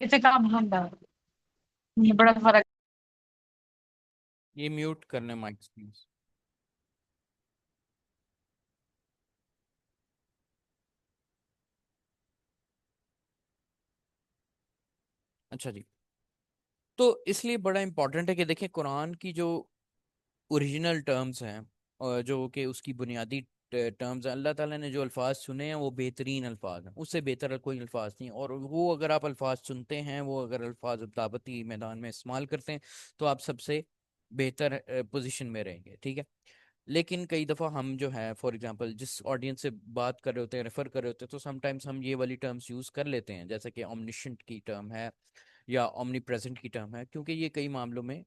इसे काम होता है। ये बड़ा फर्क। ये म्यूट करने माइक प्लीज। अच्छा जी। तो इसलिए बड़ा इंपॉर्टेंट है कि देखिए कुरान की जो ओरिजिनल टर्म्स हैं और जो कि उसकी बुनियादी टर्म्स हैं, अल्लाह ताला ने जो अल्फाज चुने हैं वो बेहतरीन अल्फाज हैं, उससे बेहतर कोई अल्फाज नहीं। और वो अगर आप अल्फाज चुनते हैं, वो अगर अल्फाज दावती मैदान में इस्तेमाल करते हैं, तो आप सबसे बेहतर पोजीशन में रहेंगे, ठीक है। लेकिन कई दफ़ा हम जो है फॉर एग्जांपल जिस ऑडियंस से बात कर रहे होते हैं, रेफर कर रहे होते हैं, तो समटाइम्स हम ये वाली टर्म्स यूज़ कर लेते हैं, जैसे कि omniscient की टर्म है या ओमनी प्रेजेंट की टर्म है, क्योंकि ये कई मामलों में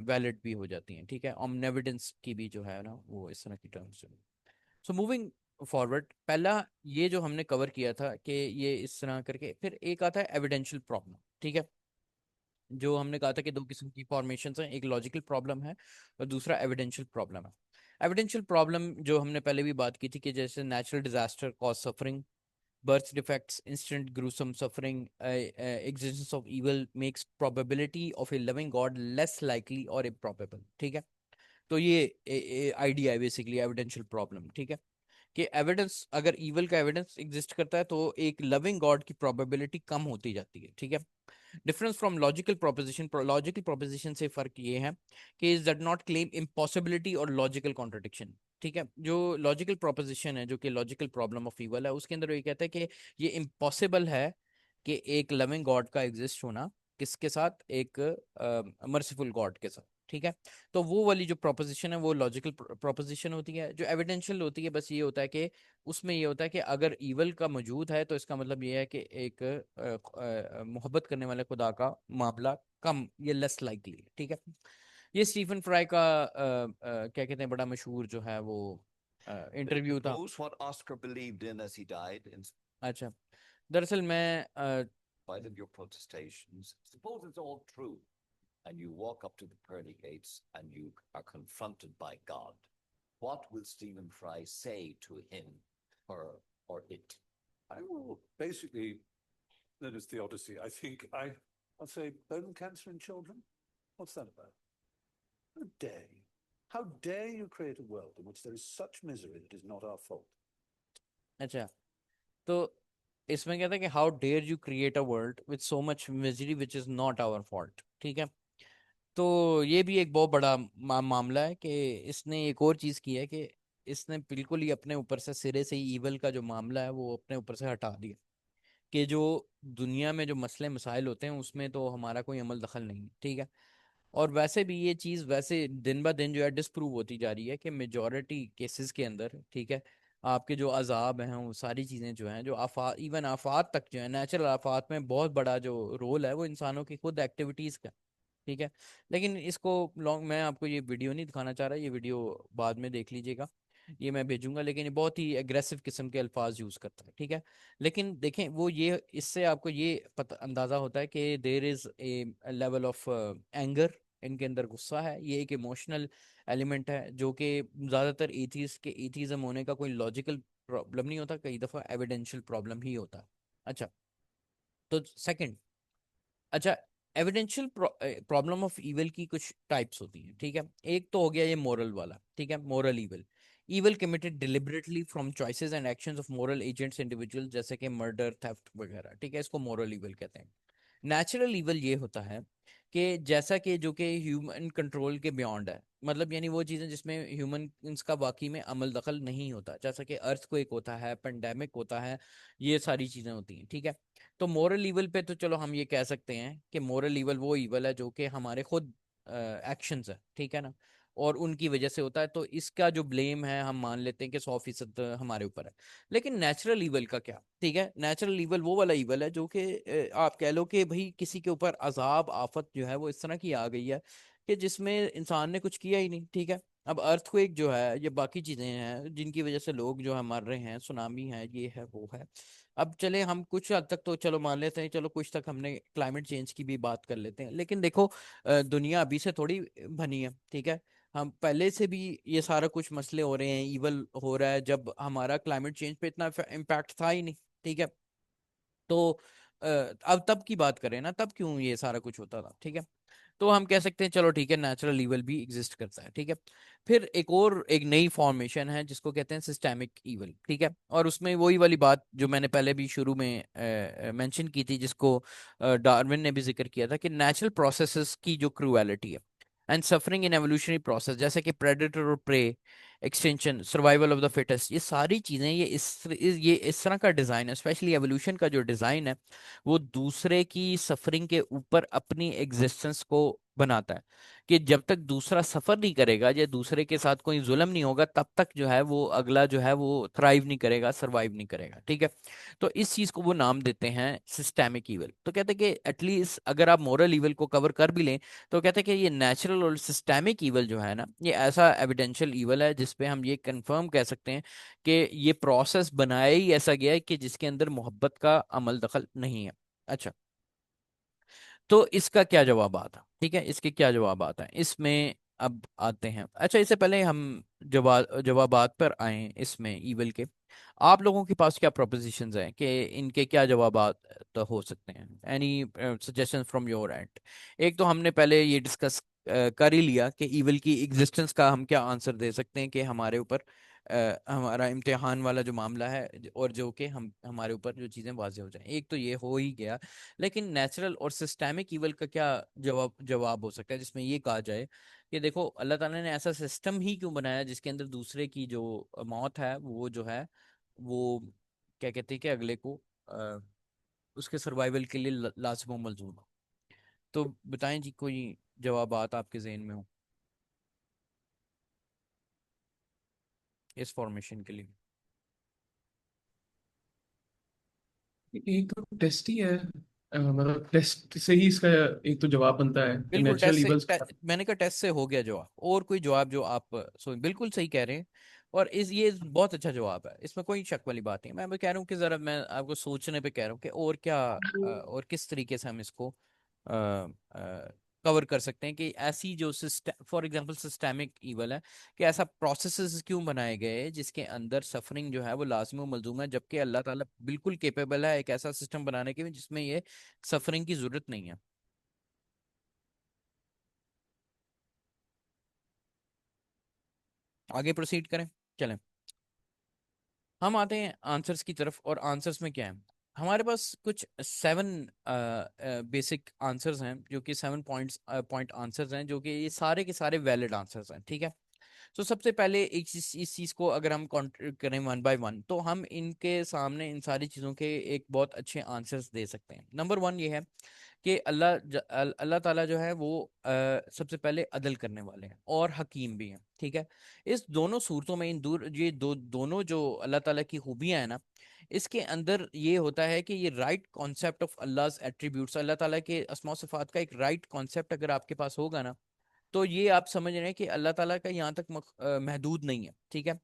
वैलिड भी हो जाती हैं, ठीक है। ओमनेविडेंस की भी जो है ना वो इस तरह की टर्म्स। सो मूविंग फॉरवर्ड, पहला ये जो हमने कवर किया था कि ये इस तरह करके, फिर एक आता है एविडेंशियल प्रॉब्लम, ठीक है। जो हमने कहा था कि दो किस्म की फॉर्मेशन हैं, एक लॉजिकल प्रॉब्लम है और दूसरा एविडेंशियल प्रॉब्लम है। एविडेंशियल प्रॉब्लम जो हमने पहले भी बात की थी कि जैसे natural disaster cause suffering, birth defects, instant gruesome suffering, existence of evil makes probability of a loving God less likely or improbable, ठीक है। तो ये आइडिया है बेसिकली एविडेंशियल प्रॉब्लम, ठीक है। कि एविडेंस, अगर इवल का एविडेंस एग्जिस्ट करता है तो एक लविंग गॉड की प्रोबेबिलिटी कम होती जाती है, ठीक है। Difference from logical proposition, logical proposition से फर्क ये है कि is does not claim impossibility और लॉजिकल कॉन्ट्रडिक्शन, ठीक है। जो लॉजिकल प्रोपोजिशन है, जो कि लॉजिकल प्रॉब्लम ऑफ ईवल है, उसके अंदर ये कहता है कि ये इम्पॉसिबल है कि एक लविंग गॉड का एग्जिस्ट होना किसके साथ, एक मर्सीफुल गॉड के साथ, ठीक है। तो वो वाली जो प्रोपोजिशन है वो लॉजिकल प्रोपोजिशन होती है। जो एविडेंशियल होती है, बस ये होता है कि उसमें ये होता है कि अगर ईवल का मौजूद है तो इसका मतलब ये है कि एक मोहब्बत करने वाले खुदा का मामला कम, ये लेस लाइकली, ठीक है। ये स्टीफन फ्राई का क्या कहते हैं, बड़ा मशहूर जो है वो इंटरव्यू था। Knows what Oscar believed in as he died, in अच्छा, दरअसल मैं spite of your protestations. Suppose it's all true, and you walk up to the pearly gates and you are confronted by God. What will Stephen Fry say to him, or or it? I will basically, that is the Odyssey. I think I'll say bone cancer in children. What's that about? How dare you? How dare you create a world in which there is such misery that is not our fault? अच्छा, तो इसमें कहता है कि how dare you create a world with so much misery which is not our fault, ठीक है। तो ये भी एक बहुत बड़ा मामला है कि इसने एक और चीज की है कि इसने बिल्कुल ही अपने ऊपर से सिरे से ही ईवल का जो मामला है वो अपने ऊपर से हटा दिया, कि जो दुनिया में जो मसले मसाइल होते हैं उसमें तो हमारा कोई अमल दखल नहीं है, ठीक है। और वैसे भी ये चीज़ वैसे दिन ब दिन जो है डिस्प्रूव होती जा रही है कि मेजॉरिटी केसेस के अंदर, ठीक है, आपके जो अजाब हैं वो सारी चीज़ें जो हैं, जो आफात, इवन आफात तक जो है, नेचुरल आफात में बहुत बड़ा जो रोल है वो इंसानों की खुद एक्टिविटीज़ का, ठीक है। लेकिन इसको लॉन्ग, मैं आपको ये वीडियो नहीं दिखाना चाह रहा, ये वीडियो बाद में देख लीजिएगा, ये मैं भेजूंगा। लेकिन ये बहुत ही एग्रेसिव किस्म के अल्फाज यूज करता है, ठीक है। लेकिन देखें वो ये, इससे आपको ये पता अंदाजा होता है कि there is a level of anger, इनके अंदर गुस्सा है, ये एक इमोशनल एलिमेंट है जो कि ज्यादातर एथीस्ट के एथीज्म होने का कोई लॉजिकल प्रॉब्लम नहीं होता, कई दफा एविडेंशियल प्रॉब्लम ही होता है। अच्छा, तो सेकंड, अच्छा, एविडेंशियल प्रॉब्लम ऑफ इविल की कुछ टाइप्स होती हैं, ठीक है। एक तो हो गया ये मोरल वाला, ठीक है, moral evil, evil committed deliberately from choices and actions of moral agents individual, जैसे कि मर्डर, थेफ्ट वगैरह, ठीक है, इसको मोरल इविल कहते हैं। नेचुरल इविल ये होता है कि जैसा कि जो कि ह्यूमन कंट्रोल के बियॉन्ड है, मतलब यानी वो चीज़ें जिसमें ह्यूमन का वाकई में अमल दखल नहीं होता, जैसा कि अर्थक्वेक होता है, पेंडेमिक होता है, ये सारी चीज़ें होती हैं, ठीक है। तो मोरल ईवल पे तो चलो हम ये कह सकते हैं कि मोरल ईवल वो ईवल है जो कि हमारे खुद एक्शंस है, ठीक है ना, और उनकी वजह से होता है, तो इसका जो ब्लेम है हम मान लेते हैं कि 100% हमारे ऊपर है। लेकिन नेचुरल ईवल का क्या, ठीक है, नेचुरल ईवल वो वाला ईवल है जो कि आप कह लो कि भाई किसी के ऊपर अजाब आफत जो है वो इस तरह की आ गई है कि जिसमें इंसान ने कुछ किया ही नहीं, ठीक है। अब अर्थक्वेक जो है, ये बाकी चीजें हैं जिनकी वजह से लोग जो है मर रहे हैं, सुनामी है, ये है वो है। अब चले हम कुछ हद तक तो चलो मान लेते हैं, चलो कुछ तक हमने क्लाइमेट चेंज की भी बात कर लेते हैं, लेकिन देखो दुनिया अभी से थोड़ी बनी है, ठीक है। हम पहले से भी ये सारा कुछ मसले हो रहे हैं, इवल हो रहा है, जब हमारा क्लाइमेट चेंज पे इतना इम्पैक्ट था ही नहीं, ठीक है। तो अब तब की बात करें ना, तब क्यों ये सारा कुछ होता था, ठीक है। तो हम कह सकते हैं चलो ठीक है, नेचुरल ईवल भी एग्जिस्ट करता है, ठीक है। फिर एक नई फॉर्मेशन है जिसको कहते हैं सिस्टेमिक ईवल, ठीक है। और उसमें वही वाली बात जो मैंने पहले भी शुरू में मेंशन की थी, जिसको डार्विन ने भी जिक्र किया था, कि नेचुरल प्रोसेसेस की जो क्रूएलिटी है and suffering in evolutionary process, जैसे कि प्रेडेटर और prey, extension, survival of the fittest, ये सारी चीजें, ये इस तरह का डिजाइन है, स्पेशली एवोल्यूशन का जो डिजाइन है, वो दूसरे की सफरिंग के ऊपर अपनी एग्जिस्टेंस को बनाता है, कि जब तक दूसरा सफर नहीं करेगा या दूसरे के साथ कोई जुल्म नहीं होगा, तब तक जो है वो अगला जो है वो थ्राइव नहीं करेगा, सरवाइव नहीं करेगा, ठीक है। तो इस चीज को वो नाम देते हैं सिस्टेमिक ईवल। तो कहते हैं कि एटलीस्ट अगर आप मोरल ईवल को कवर कर भी लें, तो कहते हैं कि ये नेचुरल और सिस्टेमिक ईवल जो है ना, ये ऐसा एविडेंशियल ईवल है जिसपे हम ये कंफर्म कह सकते हैं कि ये प्रोसेस बनाया ही ऐसा गया है कि जिसके अंदर मोहब्बत का अमल दखल नहीं है। अच्छा, तो इसका क्या जवाब आता, ठीक है, इसके क्या जवाब आता है इसमें, अब आते हैं। अच्छा, इससे पहले हम जवाबात पर आए इसमें ईवल के, आप लोगों के पास क्या प्रोपोजिशंस हैं कि इनके क्या जवाबात तो हो सकते हैं, any suggestion from your and. एक तो हमने पहले ये डिस्कस कर ही लिया कि ईवल की एग्जिस्टेंस का हम क्या आंसर दे सकते हैं, कि हमारे ऊपर हमारा इम्तिहान वाला जो मामला है, और जो कि हम हमारे ऊपर जो चीज़ें वाज़ेह हो जाएं, एक तो ये हो ही गया। लेकिन नेचुरल और सिस्टेमिक ईवल का क्या जवाब हो सकता है, जिसमें ये कहा जाए कि देखो, अल्लाह ताला ने ऐसा सिस्टम ही क्यों बनाया जिसके अंदर दूसरे की जो मौत है वो जो है वो क्या कहते हैं कि अगले को अ, उसके सर्वाइवल के लिए लाजिम व मलजूम हो। तो बताएं जी, कोई जवाबात आपके जहन में हो इस फॉर्मेशन के लिए। एक तो टेस्ट ही है, मतलब टेस्ट से ही इसका एक तो जवाब बनता है कि बिल्कुल नेचुरल इवल्स। मैंने कहा टेस्ट से हो गया जवाब, और कोई जवाब जो आप बिल्कुल सही कह रहे हैं। और ये बहुत अच्छा जवाब है, इसमें कोई शक वाली बात नहीं है। मैं भी कह रहा हूँ कि जरा मैं आपको सोचने पे कह रहा हूँ कि और क्या और किस तरीके से हम इसको कवर कर सकते हैं, कि ऐसी जो system, for example systemic evil है, कि ऐसा प्रोसेसेस क्यों बनाए गए हैं जिसके अंदर सफरिंग जो है वो लाजमी व मलजूम है, जबकि अल्लाह ताला बिल्कुल केपेबल है एक ऐसा सिस्टम बनाने के जिसमें ये सफरिंग की जरूरत नहीं है। आगे प्रोसीड करें, चलें। हम आते हैं आंसर्स की तरफ, और आंसर्स में क्या है, हमारे पास कुछ 7 बेसिक आंसर्स हैं, जो कि 7 पॉइंट आंसर्स हैं, जो कि ये सारे के सारे वैलिड आंसर्स हैं, ठीक है। तो सबसे पहले इस चीज को अगर हम काउंटर करें वन बाय वन, तो हम इनके सामने इन सारी चीजों के एक बहुत अच्छे आंसर्स दे सकते हैं। नंबर वन ये है कि अल्लाह ताला जो है वो सबसे पहले अदल करने वाले हैं और हकीम भी हैं, ठीक है। इस दोनों सूरतों में, इन दूर ये दोनों जो अल्लाह ताला की खूबियां हैं ना, इसके अंदर ये होता है कि ये राइट कॉन्सेप्ट ऑफ अल्लाह's एट्रीब्यूट्स, अल्लाह ताला के अस्मा सिफात का एक राइट कॉन्सेप्ट अगर आपके पास होगा ना, तो ये आप समझ रहे हैं कि अल्लाह ताला का यहाँ तक महदूद नहीं है, ठीक है।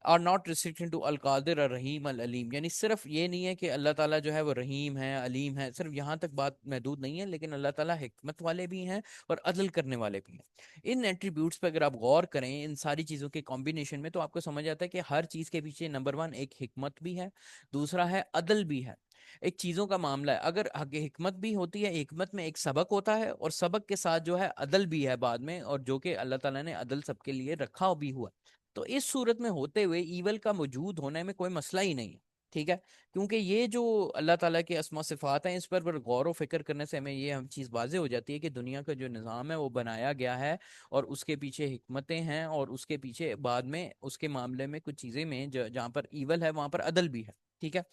आर नॉट रिस्ट्रिक्टेड टू अल कादिर और रहीम अल अलीम, यानी सिर्फ ये नहीं है कि अल्लाह ताला जो है वो रहीम है, अलीम है, सिर्फ यहाँ तक बात महदूद नहीं है, लेकिन अल्लाह ताला हिकमत वाले भी हैं और अदल करने वाले भी हैं। इन एट्रीब्यूट्स पे अगर आप गौर करें, इन सारी चीज़ों के कॉम्बिनेशन में, तो आपको समझ आता है कि हर चीज़ के पीछे नंबर वन एक हिकमत भी है, दूसरा है अदल भी है। एक चीजों का मामला है, अगर हिकमत भी होती है, हिकमत में एक सबक होता है, और सबक के साथ जो है अदल भी है बाद में, और जो कि अल्लाह ताला ने अदल सबके लिए रखा भी हुआ। तो इस सूरत में होते हुए ईवल का मौजूद होने में कोई मसला ही नहीं है, ठीक है। क्योंकि ये जो अल्लाह ताला के अस्मा सिफात हैं, इस पर गौर व फिक्र करने से हमें ये हम चीज़ वाज़ेह हो जाती है कि दुनिया का जो निज़ाम है वो बनाया गया है, और उसके पीछे हिकमतें हैं, और उसके पीछे बाद में उसके मामले में कुछ चीज़ें में जहाँ पर ईवल है वहां पर अदल भी है, ठीक है।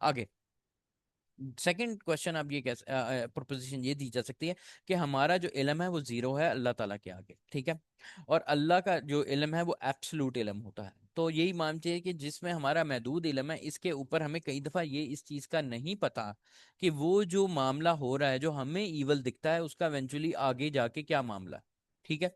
आगे सेकंड क्वेश्चन, अब ये कैसे प्रोपोजिशन ये दी जा सकती है कि हमारा जो इल्म है वो जीरो है अल्लाह ताला के आगे, ठीक है। और अल्लाह का जो इल्म है वो एब्सोल्यूट इल्म होता है। तो यही मान चाहिए कि जिसमें हमारा महदूद इल्म है, इसके ऊपर हमें कई दफ़ा ये इस चीज़ का नहीं पता कि वो जो मामला हो रहा है, जो हमें ईवल दिखता है, उसका इवेंचुअली आगे जाके क्या मामला है, ठीक है।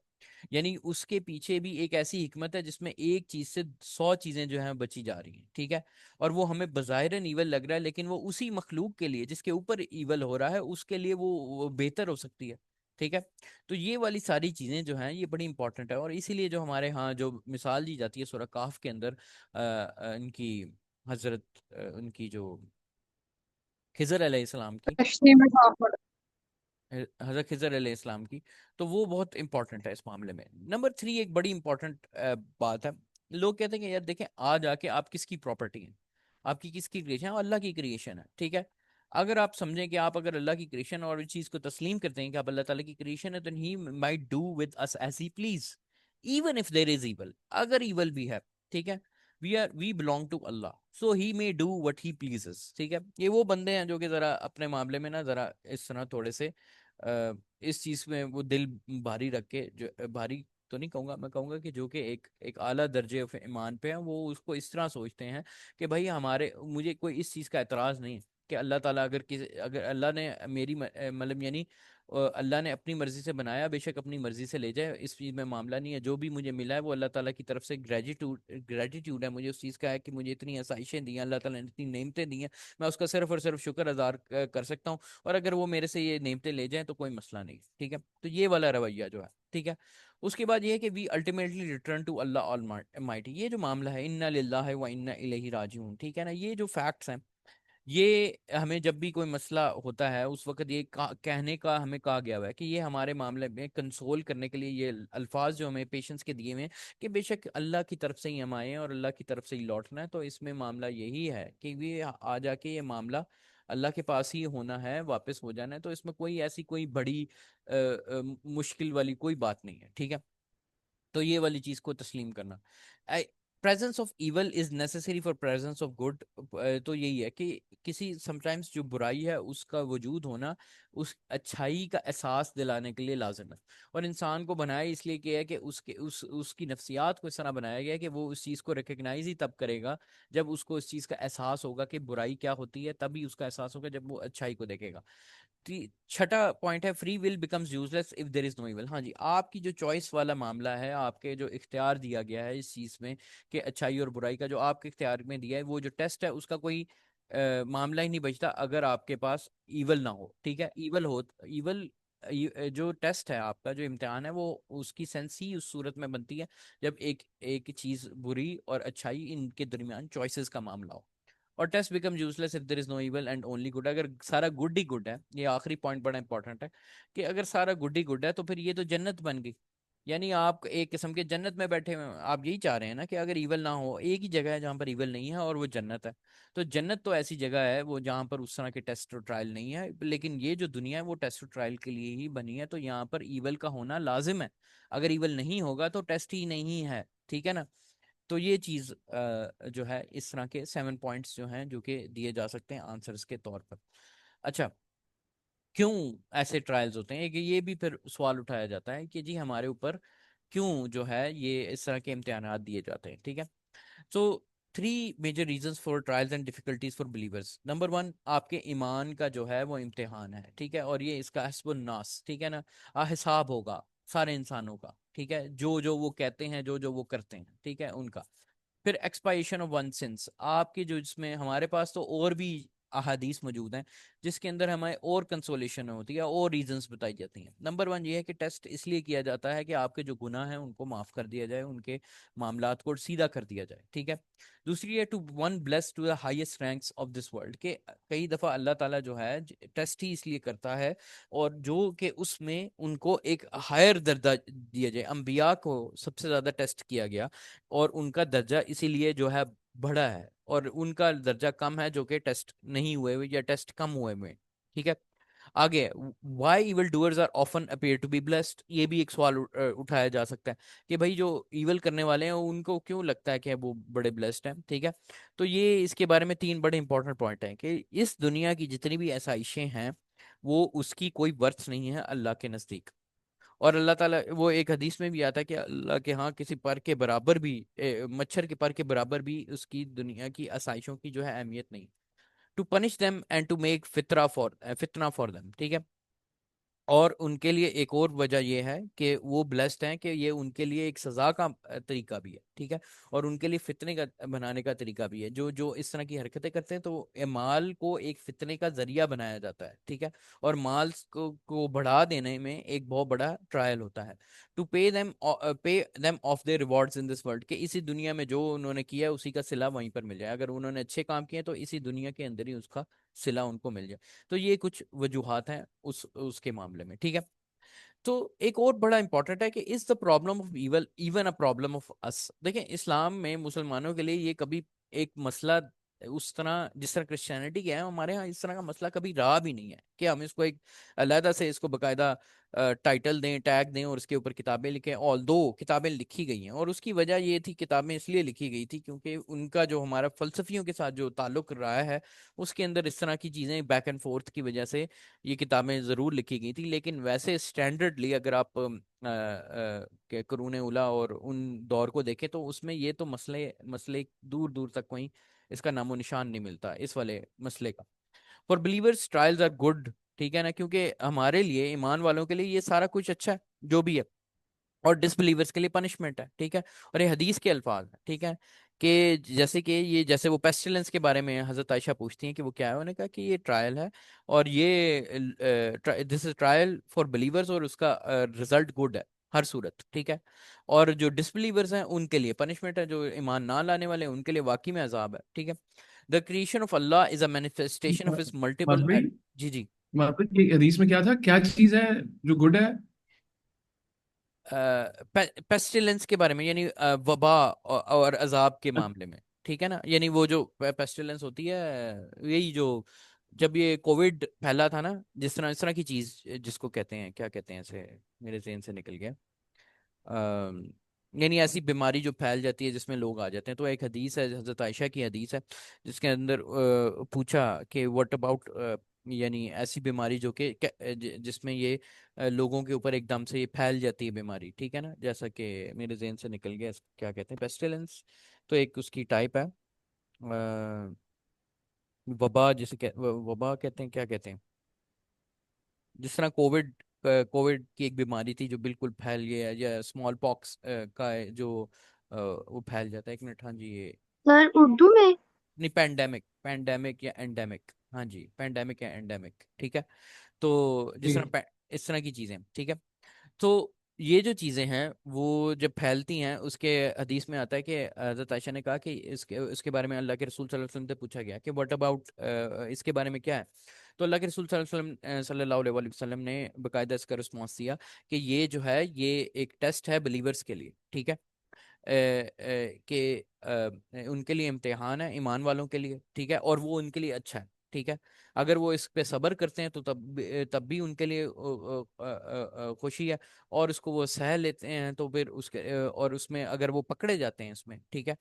यानी उसके पीछे भी एक ऐसी हिकमत है जिसमें एक चीज से 100 चीजें जो हैं बची जा रही हैं, ठीक है। और वो हमें बज़ाहिरन ईवल लग रहा है, लेकिन वो उसी मखलूक के लिए जिसके ऊपर ईवल हो रहा है, उसके लिए वो बेहतर हो सकती है, ठीक है। तो ये वाली सारी चीजें जो हैं ये बड़ी इंपॉर्टेंट है, और इसीलिए जो हमारे यहाँ जो मिसाल दी जाती है सूरह काफ के अंदर इनकी हजरत उनकी जो खिजर अलैहिस्सलाम की, कश्ती में था पर हजरत खिजर अलैहिस्सलाम की, तो वो बहुत इंपॉर्टेंट है इस मामले में। नंबर 3 एक बड़ी इंपॉर्टेंट बात है। लोग कहते हैं कि यार देखें, आज आके आप किसकी प्रॉपर्टी हैं, आपकी किसकी क्रिएशन है? अल्लाह की क्रिएशन है, ठीक है। अगर आप समझें कि आप अगर अल्लाह की क्रिएशन और इस चीज को तस्लीम करते हैं कि आप अल्लाह ताला की क्रिएशन है, तो he might do with us as he please, even if there is evil, अगर इवल भी है, ठीक है। We belong to Allah, so he may do what he pleases, ठीक है। ये वो बंदे हैं जो कि जरा अपने मामले में ना जरा इस तरह थोड़े से इस चीज में वो दिल भारी रख के, जो भारी तो नहीं कहूंगा, मैं कहूंगा कि जो कि एक एक आला दर्जे ऑफ ईमान पे हैं, वो उसको इस तरह सोचते हैं कि भाई हमारे, मुझे कोई इस चीज का एतराज नहीं है कि अल्लाह ताला अगर अल्लाह ने मेरी मतलब यानी अल्लाह ने अपनी मर्जी से बनाया, बेशक अपनी मर्जी से ले जाए, इस चीज में मामला नहीं है। जो भी मुझे मिला है वो अल्लाह ताला की तरफ से ग्रेटिट्यूड है मुझे उस चीज का, है कि मुझे इतनी आसाइशें दी हैं, अल्लाह ताला ने इतनी नेमतें दी हैं, मैं उसका सिर्फ और सिर्फ शुक्र अदा कर सकता हूँ। और अगर वो मेरे से ये नेमतें ले जाएं तो कोई मसला नहीं, ठीक है। तो ये वाला रवैया जो है, ठीक है। उसके बाद ये है कि we ultimately return to Allah almighty. ये जो मामला है, इन्ना लिल्लाहि व इन्ना इलैहि राजिऊन, ठीक है ना, ये जो फैक्ट्स हैं, ये हमें जब भी कोई मसला होता है उस वक्त ये कहने का हमें कहा गया हुआ है कि ये हमारे मामले में कंसोल करने के लिए ये अल्फाज जो हमें पेशेंस के दिए हुए हैं कि बेशक अल्लाह की तरफ से ही हम आए हैं और अल्लाह की तरफ से ही लौटना है। तो इसमें मामला यही है कि ये आ जाके ये मामला अल्लाह के पास ही होना है, वापस हो जाना है। तो इसमें कोई ऐसी कोई बड़ी मुश्किल वाली कोई बात नहीं है, ठीक है। तो ये वाली चीज को तस्लीम करना, presence of evil is necessary for presence of good. तो यही है कि किसी समटाइम्स जो बुराई है उसका वजूद होना उस अच्छाई का एहसास दिलाने के लिए लाजिम है। और इंसान को बनाया इसलिए किया है कि उसकी नफ्सियात को इस तरह बनाया गया है कि वो उस चीज़ को रिकग्नाइज ही तब करेगा जब उसको इस चीज़ का एहसास होगा कि बुराई क्या होती है, तभी उसका एहसास होगा जब वो अच्छाई को देखेगा। छठा पॉइंट है, free will becomes useless if there is no evil. हाँ जी, आपकी जो चॉइस वाला मामला है, आपके जो इख्तियार दिया गया है इस चीज में कि अच्छाई और बुराई का जो आपके इख्तियार में दिया है, वो जो टेस्ट है उसका कोई मामला ही नहीं बचता अगर आपके पास ईवल ना हो, ठीक है। ईवल जो टेस्ट है आपका, जो इम्तिहान है, वो उसकी सेंस ही उस सूरत में बनती है जब एक एक चीज बुरी और अच्छाई इनके दरमियान चॉइसेस का मामला हो। और test become useless if there is no evil and only good. अगर सारा गुड ही गुड है, ये आखिरी पॉइंट बड़ा इंपॉर्टेंट है कि अगर सारा गुड ही गुड है तो फिर ये तो जन्नत बन गई। यानी आप एक किस्म के जन्नत में बैठे हुए हैं। आप यही चाह रहे हैं ना कि अगर ईवल ना हो, एक ही जगह है जहां पर ईवल नहीं है और वो जन्नत है। तो जन्नत तो ऐसी जगह है वो जहां पर उस तरह के टेस्ट और ट्रायल नहीं है, लेकिन ये जो दुनिया है वो टेस्ट और ट्रायल के लिए ही बनी है। तो यहाँ पर ईवल का होना लाजिम है, अगर ईवल नहीं होगा तो टेस्ट ही नहीं है, ठीक है ना। तो ये चीज जो है, इस तरह के 7 पॉइंट्स जो हैं जो कि दिए जा सकते हैं आंसर्स के तौर पर। अच्छा, क्यों ऐसे ट्रायल्स होते हैं, कि ये भी फिर सवाल उठाया जाता है कि जी हमारे ऊपर क्यों जो है ये इस तरह के इम्तिहानात दिए जाते हैं, ठीक है। So 3 major reasons for trials and difficulties for believers. Number 1, आपके ईमान का जो है वो इम्तिहान है, ठीक है। और ये इसका हस्बुन नास, ठीक है ना, हिसाब होगा सारे इंसानों का, ठीक है, जो जो वो कहते हैं, जो जो वो करते हैं, ठीक है, उनका। फिर एक्सपायरेशन ऑफ वन सिंस, आपकी जो, जिसमें हमारे पास तो और भी अहादीस मौजूद हैं जिसके अंदर हमें और कंसोलेशन होती है और रीजंस बताई जाती हैं। नंबर 1 ये है कि टेस्ट इसलिए किया जाता है कि आपके जो गुनाह हैं उनको माफ कर दिया जाए, उनके मामलात को सीधा कर दिया जाए, ठीक है। दूसरी है to one bless to the highest ranks of this world, के कई दफा अल्लाह ताला जो है टेस्ट ही इसलिए करता है और जो कि उसमें उनको एक हायर दर्जा दिया जाए। अंबिया को सबसे ज्यादा टेस्ट किया गया और उनका दर्जा इसीलिए जो है बढ़ा है, और उनका दर्जा कम है जो कि टेस्ट नहीं हुए हुए या टेस्ट कम हुए हुए, ठीक है। आगे, why evil doers are often appear to be blessed, ये भी एक सवाल उठाया जा सकता है कि भाई जो इवल करने वाले हैं उनको क्यों लगता है कि वो बड़े ब्लेस्ड हैं, ठीक है। तो ये इसके बारे में 3 बड़े इंपॉर्टेंट पॉइंट हैं कि इस दुनिया की जितनी भी आसाइशें हैं वो उसकी कोई वर्थ नहीं है अल्लाह के नज़दीक। और अल्लाह ताला, वो एक हदीस में भी आता है कि अल्लाह के यहाँ किसी पर के बराबर भी, मच्छर के पर के बराबर भी उसकी दुनिया की आसाइशों की जो है अहमियत नहीं। To punish them and to make फितना फॉर देम, ठीक है। और उनके लिए एक और वजह ये है कि वो ब्लेस्ड हैं कि ये उनके लिए एक सजा का तरीका भी है, ठीक है, और उनके लिए फितने का बनाने का तरीका भी है। जो जो इस तरह की हरकतें करते हैं तो ये माल को एक फितने का जरिया बनाया जाता है, ठीक है, और माल को बढ़ा देने में एक बहुत बड़ा ट्रायल होता है, to pay them of their rewards in this world, कि इसी दुनिया में जो उन्होंने किया है उसी का सिला वहीं पर मिल जाए। अगर उन्होंने अच्छे काम किए तो इसी दुनिया के अंदर ही उसका सिला उनको मिल जाए। तो ये कुछ वजूहात हैं उसके मामले में, ठीक है। तो एक और बड़ा इंपॉर्टेंट है कि is the problem of evil even a problem of us. देखें, इस्लाम में मुसलमानों के लिए ये कभी एक मसला उस तरह जिस तरह क्रिश्चियनिटी का है, हमारे यहाँ इस तरह का मसला कभी रहा भी नहीं है कि हम इसको एक अलहदा से इसको बकायदा टाइटल दें, टैग दें और उसके ऊपर किताबें लिखें। ऑल दो किताबें लिखी गई हैं और उसकी वजह ये थी, किताबें इसलिए लिखी गई थी क्योंकि उनका जो हमारा फलसफियों के साथ जो ताल्लुक रहा है उसके अंदर इस तरह की चीज़ें बैक एंड फोर्थ की वजह से ये किताबें ज़रूर लिखी गई थी। लेकिन वैसे स्टैंडर्डली अगर आप के कुरून उला और उन दौर को देखें तो उसमें ये तो मसले मसले दूर दूर तक कोई इसका नामो निशान नहीं मिलता इस वाले मसले का। For believers trials are good, ठीक है ना, क्योंकि हमारे लिए ईमान वालों के लिए ये सारा कुछ अच्छा है जो भी है, और डिसबिलीवर्स के लिए पनिशमेंट है, ठीक है। और ये हदीस के अल्फाज हैं, ठीक है, कि जैसे कि ये जैसे वो पेस्टिलेंस के बारे में हजरत आयशा पूछती हैं कि वो क्या है, उन्होंने कहा कि ये ट्रायल है और ये this is trial for believers और उसका रिजल्ट गुड है हर सूरत, ठीक है। और जो डिसबिलीवर्स हैं उनके लिए पनिशमेंट है, जो ईमान ना लाने वाले हैं उनके लिए वाकई में अजाब है, ठीक है। The creation of Allah is a manifestation of his बात मल्टीपल। भाई, जी जी। वहाँ पे ये हदीस में क्या था, क्या चीज है जो गुड है? पेस्टिलेंस के बारे में, यानी वबा और अजाब के मामले में, ठीक है ना, यानी वो जो पेस्टिलेंस होती है, यही जो जब ये कोविड फैला था ना, जिस तरह इस तरह की चीज जिसको कहते हैं, क्या कहते हैं इसे, मेरे ज़हन से निकल गया। अम, यानी ऐसी बीमारी जो फैल जाती है जिसमें लोग आ जाते हैं। तो एक हदीस है, हजरत आयशा की हदीस है, जिसके अंदर पूछा कि व्हाट अबाउट, यानी ऐसी बीमारी जो कि जिसमें ये लोगों के ऊपर एकदम से ये फैल जाती है बीमारी, ठीक है ना, जैसा कि मेरे ज़हन से निकल गया क्या कहते हैं, पेस्टिलेंस। तो एक उसकी टाइप है वबा, वबा कहते हैं, क्या कहते हैं, जिस तरह कोविड की एक बीमारी थी जो बिल्कुल फैल गया, या स्मॉल पॉक्स का है जो वो फैल जाता है। एक मिनट, हाँ जी, ये सर उर्दू में। नहीं, पैंडेमिक, पैंडेमिक या एंडेमिक, हाँ जी, पैंडेमिक या एंडेमिक, ठीक है। तो जिस ठीक तरह है। इस तरह की चीजें, ठीक है। तो ये जो चीजें हैं वो जब फैलती हैं, उसके हदीस में आता है कि हज़रत आयशा ने कहा कि इसके बारे में अल्लाह के रसूल सल्लल्लाहु अलैहि वसल्लम से पूछा गया कि व्हाट अबाउट, इसके बारे में क्या है। तो अल्लाह के रसूल सल्लल्लाहु अलैहि वसल्लम ने बाकायदा इसका रिस्पॉन्स दिया कि ये जो है ये एक टेस्ट है बिलीवर्स के लिए, ठीक है, कि उनके लिए इम्तिहान है, ईमान वालों के लिए, ठीक है, और वो उनके लिए अच्छा है, ठीक है। अगर वो इस पे सब्र करते हैं तो तब भी उनके लिए खुशी है, और उसको वो सह लेते हैं तो फिर उसके और उसमें अगर वो पकड़े जाते हैं इसमें, ठीक है,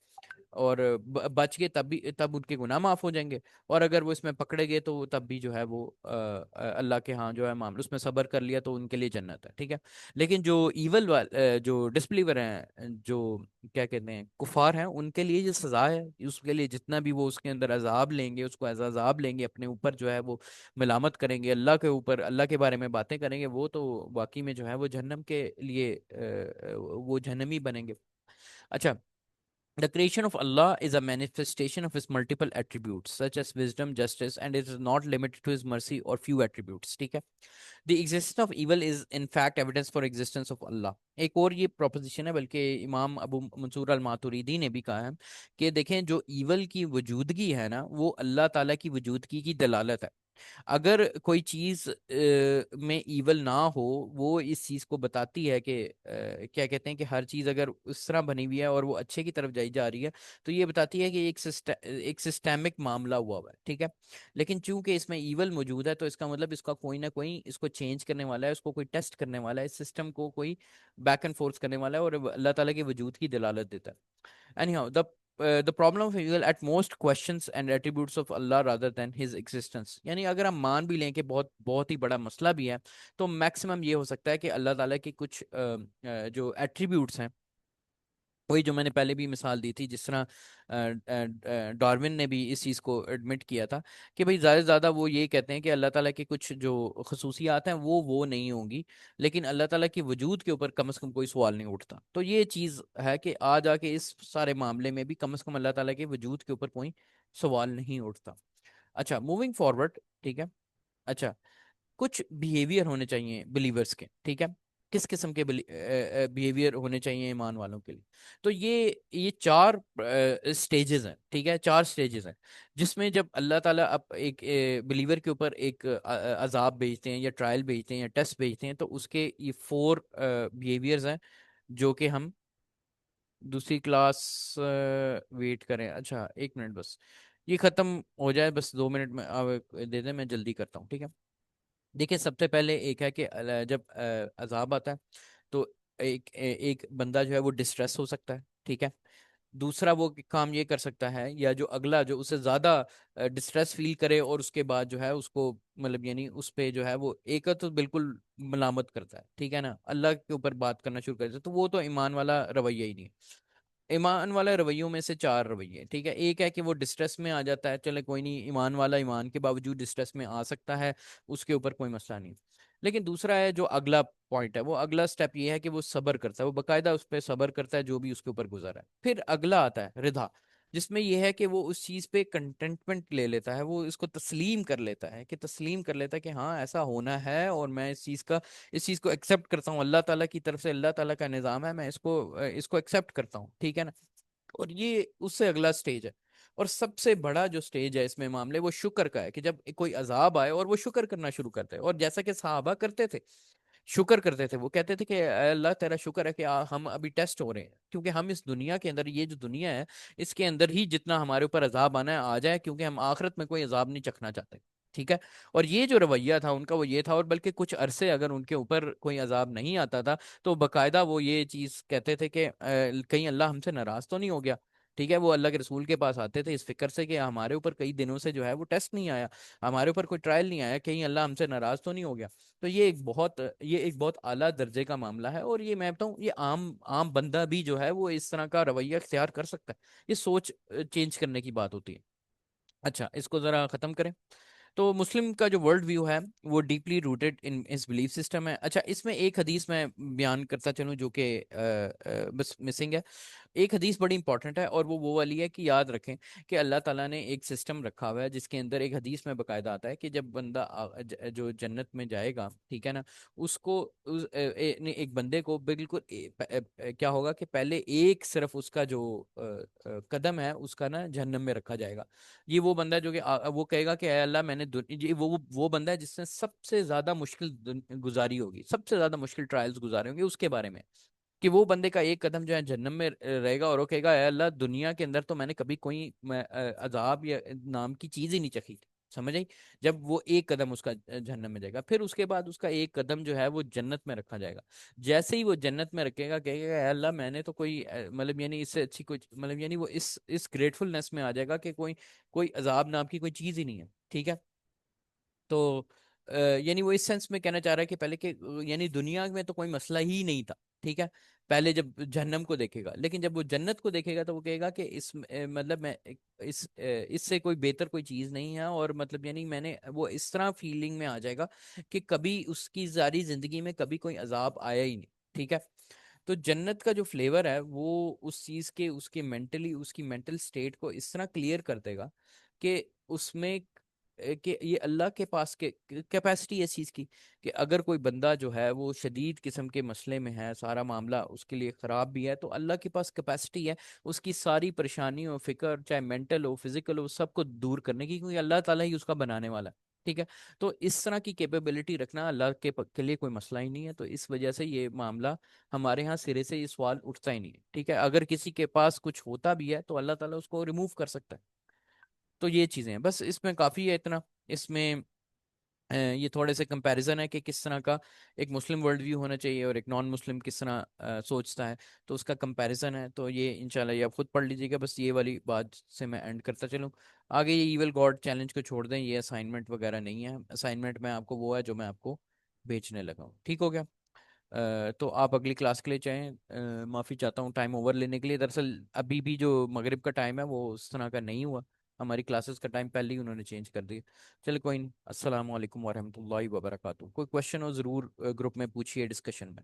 और बच गए तब उनके गुनाह माफ हो जाएंगे। और अगर वो इसमें पकड़े गए तो तब भी जो है वो अल्लाह के यहाँ जो है मामला, उसमें सब्र कर लिया तो उनके लिए जन्नत है, ठीक है। लेकिन जो जो डिसबिलीवर हैं, जो क्या कहते हैं कुफार हैं, उनके लिए ये सजा है, उसके लिए जितना भी वो उसके अंदर अजाब लेंगे, उसको एज अजाब लेंगे, अपने ऊपर जो है वो मलामत करेंगे, अल्लाह के ऊपर अल्लाह के बारे में बातें करेंगे, वो तो वाकई में जो है वो जहन्नम के लिए वो जहन्नमी बनेंगे। अच्छा, the creation of Allah is a manifestation of His multiple attributes, such as wisdom, justice, and it is not limited to His mercy or few attributes. ठीक है? The existence of evil is in fact evidence for existence of Allah. एक और ये proposition है, बल्कि इमाम अबू मंसूर अल मातुरीदी ने भी कहा है कि देखें, जो ईवल की वजूदगी है ना, वो अल्लाह ताला की वजूदगी की दलालत है। अगर कोई चीज में ईवल ना हो, वो इस चीज को बताती है कि क्या कहते हैं कि हर चीज अगर उस तरह बनी हुई है और वो अच्छे की तरफ जाई जा रही है, तो ये बताती है कि एक सिस्टेमिक मामला हुआ है, ठीक है। लेकिन चूंकि इसमें ईवल मौजूद है तो इसका मतलब इसका कोई ना कोई इसको चेंज करने वाला है, इसको कोई टेस्ट करने वाला है, इस सिस्टम को कोई बैक एंड फोर्स करने वाला है, और अल्लाह ताला के वजूद की दलालत देता है। Anyhow, the problem of evil at most questions and attributes of Allah rather than His existence. यानी अगर हम मान भी लें कि बहुत बहुत ही बड़ा मसला भी है, तो मैक्सिमम ये हो सकता है कि अल्लाह ताला के कुछ जो एट्रीब्यूट्स हैं वही जो मैंने पहले भी मिसाल दी थी, जिस तरह डार्विन ने भी इस चीज़ को एडमिट किया था कि भाई ज़्यादा से ज़्यादा वो ये कहते हैं कि अल्लाह ताला के कुछ जो खसूसियात हैं वो नहीं होंगी, लेकिन अल्लाह ताला के वजूद के ऊपर कम से कम कोई सवाल नहीं उठता। तो ये चीज़ है कि आज आके इस सारे मामले में भी कम से कम अल्लाह ताला के वजूद के ऊपर कोई सवाल नहीं उठता। अच्छा, मूविंग फॉरवर्ड, ठीक है। अच्छा, कुछ बिहेवियर होने चाहिए बिलीवर्स के, ठीक है। किस किस्म के बिहेवियर होने चाहिए ईमान वालों के लिए? तो ये चार स्टेजेस हैं, ठीक है, चार स्टेजेस हैं, जिसमें जब अल्लाह ताला अब एक बिलीवर के ऊपर एक अजाब भेजते हैं या ट्रायल भेजते हैं या टेस्ट भेजते हैं, तो उसके ये 4 बिहेवियर्स हैं जो कि हम दूसरी क्लास वेट करें। अच्छा, 1 मिनट बस, ये खत्म हो जाए, बस 2 मिनट में दे दें, मैं जल्दी करता हूँ, ठीक है। देखिए, सबसे पहले एक है कि जब अजाब आता है तो एक बंदा जो है वो डिस्ट्रेस हो सकता है, ठीक है। दूसरा वो काम ये कर सकता है, या जो अगला जो उससे ज्यादा डिस्ट्रेस फील करे और उसके बाद जो है उसको मतलब यानी उस पे जो है वो एक तो बिल्कुल मलामत करता है, ठीक है ना, अल्लाह के ऊपर बात करना शुरू कर देता है, तो वो तो ईमान वाला रवैया ही नहीं है। ईमान वाला रवैयों में से 4 रवैये, ठीक है। एक है कि वो डिस्ट्रेस में आ जाता है, चले कोई नहीं, ईमान वाला ईमान के बावजूद डिस्ट्रेस में आ सकता है, उसके ऊपर कोई मसला नहीं। लेकिन दूसरा है जो अगला पॉइंट है, वो अगला स्टेप ये है कि वो सब्र करता है, वो बकायदा उस पर सब्र करता है जो भी उसके ऊपर गुजरा है। फिर अगला आता है रिधा, जिसमें यह है कि वो उस चीज पे कंटेंटमेंट ले लेता है, वो इसको तस्लीम कर लेता है, कि तस्लीम कर लेता है कि हाँ ऐसा होना है और मैं इस चीज को एक्सेप्ट करता हूँ, अल्लाह ताला की तरफ से, अल्लाह ताला का निज़ाम है, मैं इसको एक्सेप्ट करता हूँ, ठीक है ना। और ये उससे अगला स्टेज है। और सबसे बड़ा जो स्टेज है इसमें मामले, वो शुक्र का है, कि जब कोई अजाब आए और वो शुक्र करना शुरू करते हैं, और जैसा कि सहाबा करते थे, शुक्र करते थे, वो कहते थे कि "ऐ अल्लाह तेरा शुक्र है कि हम अभी टेस्ट हो रहे हैं, क्योंकि हम इस दुनिया के अंदर, ये जो दुनिया है इसके अंदर ही जितना हमारे ऊपर अजाब आना है आ जाए, क्योंकि हम आखिरत में कोई अजाब नहीं चखना चाहते, ठीक है। और ये जो रवैया था उनका वो ये था, और बल्कि कुछ अरसे अगर उनके ऊपर कोई अजाब नहीं आता था तो बाकायदा वो ये चीज कहते थे कि कहीं अल्लाह हमसे नाराज तो नहीं हो गया, ठीक है। वो अल्लाह के रसूल के पास आते थे इस फिक्र से कि हमारे ऊपर कई दिनों से जो है वो टेस्ट नहीं आया, हमारे ऊपर कोई ट्रायल नहीं आया, कहीं अल्लाह हमसे नाराज तो नहीं हो गया। तो ये एक बहुत आला दर्जे का मामला है, और ये मैं बताऊँ, ये आम आम बंदा भी जो है वो इस तरह का रवैया इख्तियार कर सकता है। ये सोच चेंज करने की बात होती है। अच्छा, इसको जरा खत्म करें। तो मुस्लिम का जो वर्ल्ड व्यू है वो डीपली रूटेड इन इस बिलीफ सिस्टम है। अच्छा, इसमें एक हदीस मैं बयान करता चलूं जो कि बस मिसिंग है। एक हदीस बड़ी इंपॉर्टेंट है, और वो वाली है कि याद रखें कि अल्लाह ताला ने एक सिस्टम रखा हुआ है, जिसके अंदर एक हदीस में बकायदा आता है कि जब बंदा जो जन्नत में जाएगा, ठीक है ना, उसको एक बंदे को बिल्कुल क्या होगा कि पहले एक सिर्फ उसका जो कदम है उसका ना जहन्नम में रखा जाएगा। ये वो बंदा है जो कि वो कहेगा कि "ऐ अल्लाह, मैंने ये वो बंदा है जिसने सबसे ज्यादा मुश्किल गुजारी होगी, सबसे ज्यादा मुश्किल ट्रायल्स गुजारे होंगे उसके बारे में, कि वो बंदे का एक कदम जो है जहन्नम में रहेगा, और वो कहेगा "ऐ अल्लाह, दुनिया के अंदर तो मैंने कभी कोई अजाब या नाम की चीज ही नहीं चखी थी"। समझ आई? जब वो एक कदम उसका जहन्नम में जाएगा, फिर उसके बाद उसका एक कदम जो है वो जन्नत में रखा जाएगा। जैसे ही वो जन्नत में रखेगा, कहेगा "ऐ अल्लाह, मैंने तो कोई मतलब यानी इससे अच्छी कोई मतलब यानी वो इस ग्रेटफुलनेस में आ जाएगा कि कोई कोई अजाब नाम की कोई चीज ही नहीं है, ठीक है। तो यानी वो इस सेंस में कहना चाह रहा है कि पहले के यानी दुनिया में तो कोई मसला ही नहीं था, ठीक है, पहले जब जहन्नम को देखेगा, लेकिन जब वो जन्नत को देखेगा तो वो कहेगा कि मतलब मैं इससे कोई बेहतर कोई चीज नहीं है, और मतलब यानी मैंने वो इस तरह फीलिंग में आ जाएगा कि कभी उसकी सारी जिंदगी में कभी कोई अजाब आया ही नहीं, ठीक है। तो जन्नत का जो फ्लेवर है वो उस चीज के उसकी मेंटल स्टेट को इस तरह क्लियर कर देगा कि उसमें कि ये अल्लाह के पास के कैपेसिटी है इस चीज़ की, कि अगर कोई बंदा जो है वो शदीद किस्म के मसले में है, सारा मामला उसके लिए ख़राब भी है, तो अल्लाह के पास कैपेसिटी है उसकी सारी परेशानी हो, फिक्र, चाहे मेंटल हो फिजिकल हो, सबको दूर करने की, क्योंकि अल्लाह ताला ही उसका बनाने वाला है, ठीक है। तो इस तरह की कैपेबिलिटी रखना अल्लाह के लिए कोई मसला ही नहीं है, तो इस वजह से ये मामला हमारे यहाँ सिरे से ये सवाल उठता ही नहीं है, ठीक है। अगर किसी के पास कुछ होता भी है तो अल्लाह ताला उसको रिमूव कर सकता है। तो ये चीज़ें हैं, बस इसमें काफ़ी है इतना। इसमें ये थोड़े से कंपैरिजन है कि किस तरह का एक मुस्लिम वर्ल्ड व्यू होना चाहिए और एक नॉन मुस्लिम किस तरह सोचता है, तो उसका कंपैरिजन है। तो ये इंशाल्लाह ये आप खुद पढ़ लीजिएगा, बस ये वाली बात से मैं एंड करता चलूँ। आगे ये ईवल गॉड चैलेंज को छोड़ दें, ये असाइनमेंट वगैरह नहीं है, असाइनमेंट में आपको वो है जो मैं आपको बेचने लगा हूँ, ठीक हो गया। तो आप अगली क्लास के लिए चाहें, माफ़ी चाहता हूँ टाइम ओवर लेने के लिए। दरअसल अभी भी जो मगरिब का टाइम है वो उस तरह का नहीं हुआ, हमारी क्लासेस का टाइम पहले ही उन्होंने चेंज कर दिया। चलो कोई नहीं, अस्सलाम वालेकुम वरहमतुल्लाहि वबरकातुहू। कोई क्वेश्चन हो ज़रूर ग्रुप में पूछिए डिस्कशन में।